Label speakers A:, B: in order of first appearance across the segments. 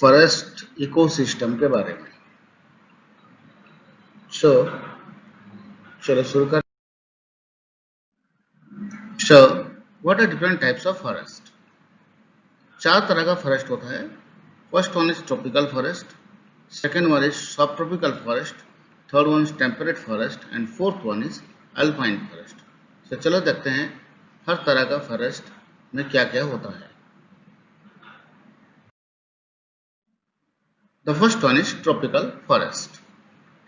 A: Forest ecosystem के बारे में। चलो शुरू कर। What are different types of forest? 4 तरह का फॉरेस्ट होता है। First one is tropical forest, second one is sub tropical forest, third one is temperate forest and fourth one is alpine forest. तो चलो देखते हैं हर तरह का फॉरेस्ट में क्या क्या होता है। The first one is tropical forest.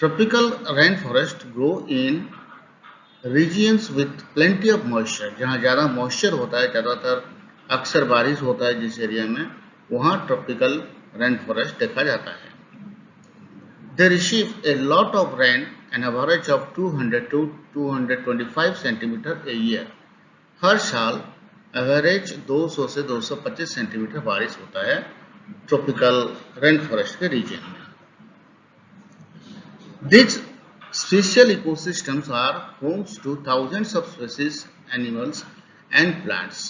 A: Tropical rainforest grow in regions with plenty of moisture. जहाँ ज़्यादा moisture होता है, ज़्यादातर अक्सर बारिश होता है जिस एरिया में, वहाँ tropical rainforest देखा जाता है। They receive a lot of rain, an average of 200 to 225 centimetre a year. हर साल एवरेज 200 से 225 सेंटीमीटर बारिश होता है ट्रॉपिकल रेन फॉरेस्ट के रीजन में। These special ecosystems are homes to thousands of species, animals and plants.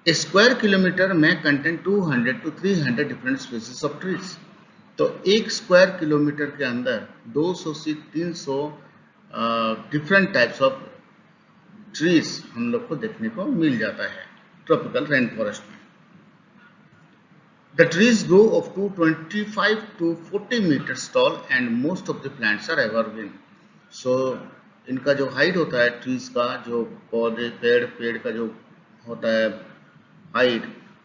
A: A square kilometer may contain 200 to 300 different species of trees. तो एक square kilometre के अंदर 200 से 300 डिफरेंट टाइप्स ऑफ ट्रीज हम लोग को देखने को मिल जाता है ट्रॉपिकल रेन फॉरेस्ट में। The trees grow up to 25 to 40 meters tall and most of the plants are evergreen. So इनका जो हाइट होता है ट्रीज का, जो पौधे पेड़ का जो होता है हाइट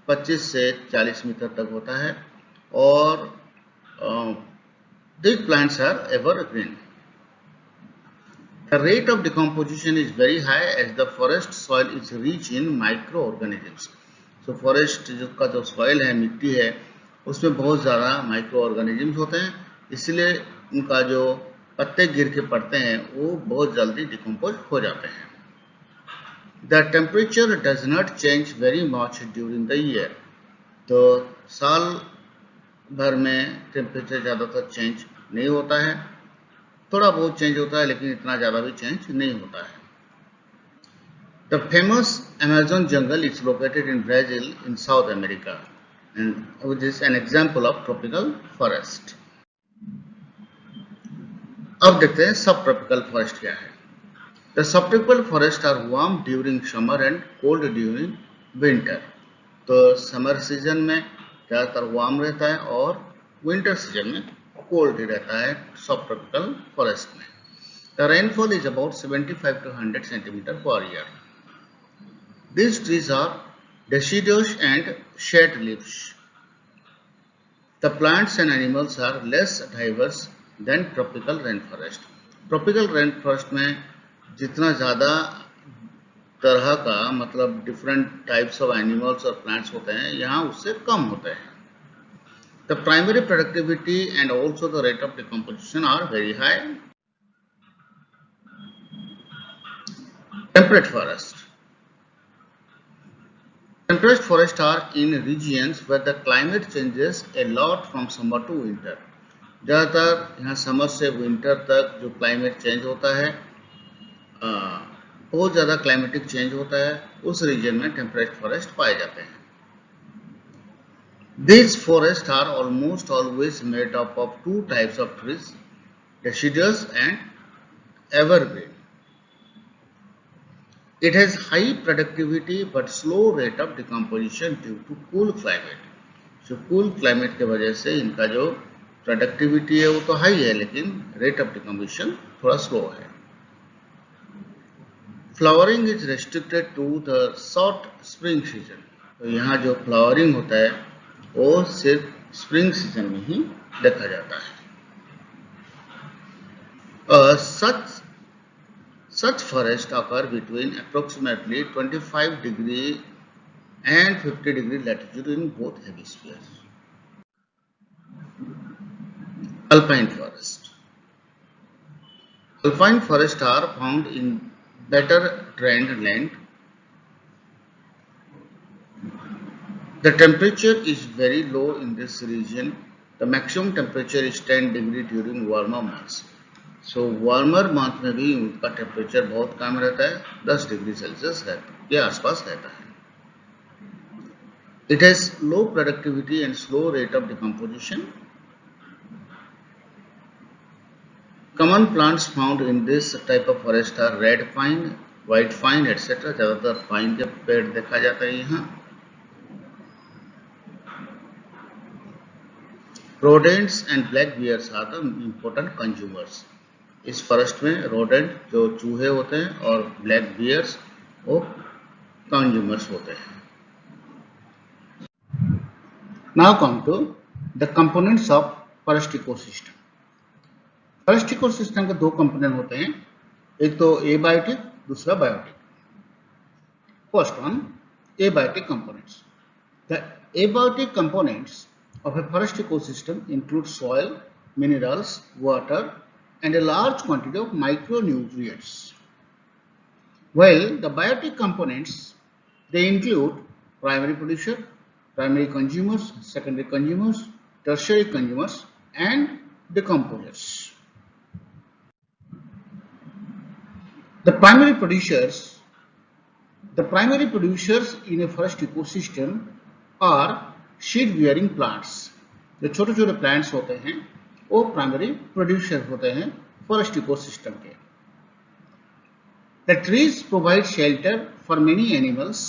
A: 25 से 40 मीटर तक होता है और these plants are evergreen. The rate of decomposition is very high as the forest soil is rich in microorganisms. तो फॉरेस्ट का जो सॉइल है, मिट्टी है, उसमें बहुत ज़्यादा माइक्रो ऑर्गेनिजम्स होते हैं, इसलिए उनका जो पत्ते गिर के पड़ते हैं वो बहुत जल्दी डिकम्पोज हो जाते हैं। The temperature does not change very much during the year. तो साल भर में टेम्परेचर ज़्यादातर चेंज नहीं होता है, थोड़ा बहुत चेंज होता है लेकिन इतना ज़्यादा भी चेंज नहीं होता है। The famous Amazon jungle is located in Brazil in South America, and which is an example of tropical forest. अब देखते हैं सब ट्रॉपिकल फॉरेस्ट क्या है। The subtropical forests are warm during summer and cold during winter. तो summer season में ज़्यादातर warm रहता है और विंटर सीजन में कोल्ड रहता है सब ट्रॉपिकल फॉरेस्ट में। The rainfall is about 75 to 100 centimeter per year. These trees are deciduous and shade leaves. The plants and animals are less diverse than tropical rainforest. Tropical rainforest में जितना ज़्यादा तरह का मतलब different types of animals और plants होते हैं, यहाँ उससे कम होते हैं। The primary productivity and also the rate of decomposition are very high. Temperate forest. Temperate forests are in regions where the climate changes a lot from summer to winter. ज़्यादातर यहाँ summer से winter तक जो climate change होता है, बहुत ज़्यादा climatic change होता है, उस रीजन में टेम्परेट फॉरेस्ट पाए जाते हैं। These forests are almost always made up of two types of trees, deciduous and evergreen. It has high productivity but slow rate of decomposition due to cool climate. So cool climate के वजह से इनका जो productivity है वो तो high है लेकिन rate of decomposition थोड़ा slow है। Flowering is restricted to the short spring season. तो यहाँ जो flowering होता है वो सिर्फ spring season में ही देखा जाता है। Such forests occur between approximately 25 degree and 50 degree latitude in both hemispheres. Alpine forest. Alpine forests are found in better drained land. The temperature is very low in this region. The maximum temperature is 10 degree during warmer months. So warmer month में भी उनका temperature बहुत कम रहता है, 10 degree Celsius के आसपास रहता है। It has low productivity and slow rate of decomposition. Common plants found in this type of forest are red pine, white pine, etc. ज़्यादातर पाइन के पेड़ देखा जाता है यहाँ. Rodents and black bears are the important consumers. इस forest में rodent जो चूहे होते हैं और ब्लैक बियर्स वो कंज्यूमर्स होते हैं. Now come to the components of forest ecosystem. Forest ecosystem के दो कंपोनेंट होते हैं, एक तो एबायोटिक, दूसरा biotic. First one, abiotic components. The abiotic components of a forest ecosystem include soil, minerals, water, and a large quantity of micronutrients. While the biotic components, they include primary producer, primary consumers, secondary consumers, tertiary consumers, and decomposers. The primary producers in a forest ecosystem are शीड bearing plants. जो छोटे छोटे plants होते हैं वो primary producer होते हैं forest ecosystem के. The trees provide shelter for many animals.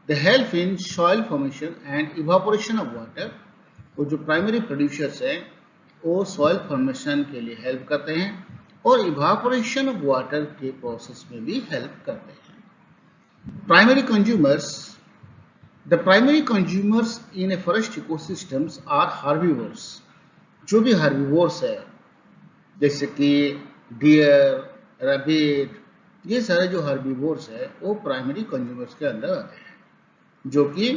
A: They help in soil formation and evaporation of water. वो जो प्राइमरी प्रोड्यूसर्स हैं वो सॉइल फॉर्मेशन के लिए हेल्प करते हैं और इवापोरेशन ऑफ वाटर के प्रोसेस में भी हेल्प करते हैं. The primary consumers in a forest ecosystems are herbivores. जो भी herbivores है जैसे कि deer, rabbit, ये सारे जो herbivores है वो primary consumers के अंदर आते हैं जो कि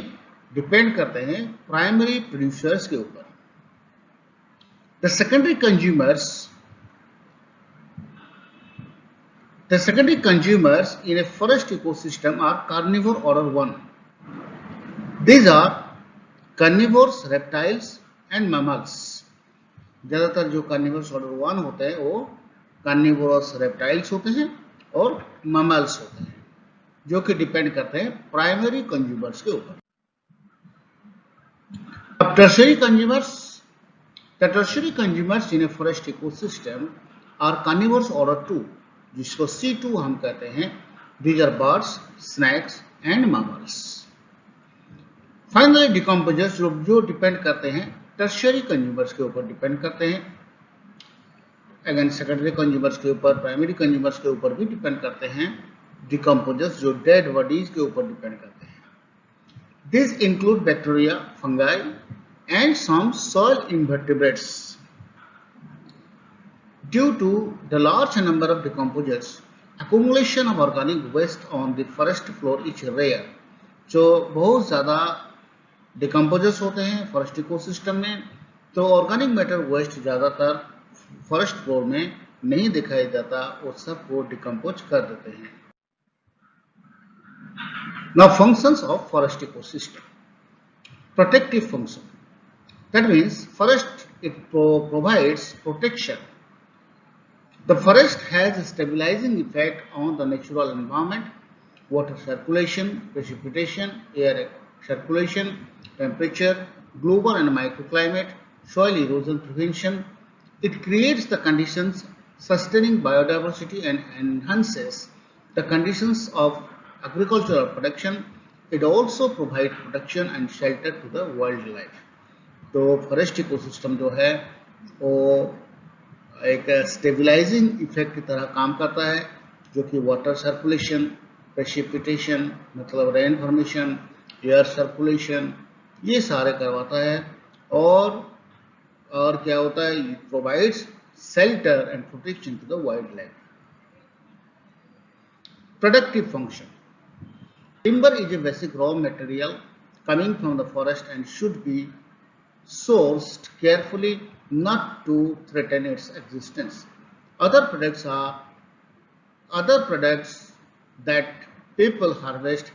A: डिपेंड करते हैं primary producers के ऊपर. The secondary consumers in a forest ecosystem are carnivore order 1. These are carnivores, reptiles and mammals. ज़्यादातर जो carnivores order 1 होते हैं वो carnivorous reptiles होते हैं और mammals होते हैं जो कि डिपेंड करते हैं प्राइमरी कंज्यूमर्स के ऊपर. अब tertiary consumers in a forest ecosystem are carnivores order 2, जिसको C2 हम कहते हैं. These are birds, snakes and mammals. Finally decomposers जो डिपेंड करते हैं टर्शियरी कंज्यूमर्स के ऊपर डिपेंड करते हैं. अगेन सेकेंडरी कंज्यूमर्स के ऊपर, प्राइमरी कंज्यूमर्स के ऊपर भी डिपेंड करते हैं. डिकम्पोजर्स जो डेड बॉडीज के ऊपर डिपेंड करते हैं. This include bacteria, fungi and some soil invertebrates. Due to the large number of decomposers, accumulation of organic waste on the forest floor is rare. जो बहुत ज़्यादा डिकम्पोजर्स होते हैं फॉरेस्ट इकोसिस्टम में तो ऑर्गेनिक मैटर वेस्ट ज़्यादातर forest floor में नहीं दिखाई देता, वो सब को डिकम्पोज कर देते हैं. Now functions of forest ecosystem. Protective function, that means forest it provides protection. The forest has a stabilizing effect on the natural environment, water circulation, precipitation, air circulation, temperature, global and microclimate, soil erosion prevention. It creates the conditions sustaining biodiversity and enhances the conditions of agricultural production. It also provides protection and shelter to the wildlife. तो forest ecosystem जो है वो एक stabilising effect की तरह काम करता है जो कि वाटर सर्कुलेशन, प्रेसिपिटेशन मतलब रेन फॉर्मेशन, एयर सर्कुलेशन ये सारे करवाता है. और क्या होता है, it provides shelter and protection to the wildlife. Productive function. Timber is a basic raw material coming from the forest and should be sourced carefully not to threaten its existence. Other products that people harvest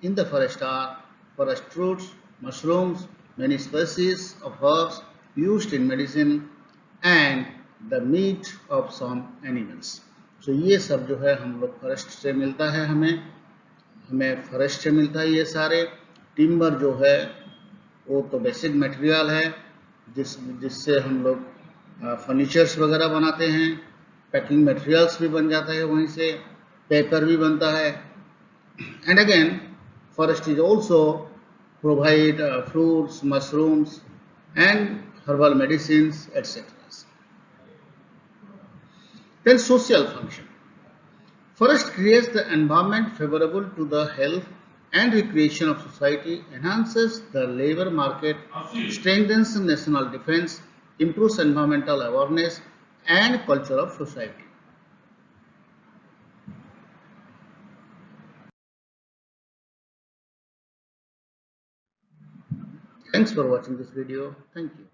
A: in the forest are forest fruits, mushrooms, many species of herbs used in medicine and the meat of some animals. So ये सब जो है हम लोग forest से मिलता है, हमें फॉरेस्ट से मिलता है ये सारे. टिम्बर जो है वो तो बेसिक मटेरियल है जिससे हम लोग फर्नीचर्स वगैरह बनाते हैं, पैकिंग मटेरियल्स भी बन जाता है, वहीं से पेपर भी बनता है। And again forest is also provide fruits, mushrooms and herbal medicines, etc. Then social function. Forest creates the environment favorable to the health and recreation of society, enhances the labor market, strengthens national defense, improves environmental awareness and culture of society. Thanks for watching this video. Thank you.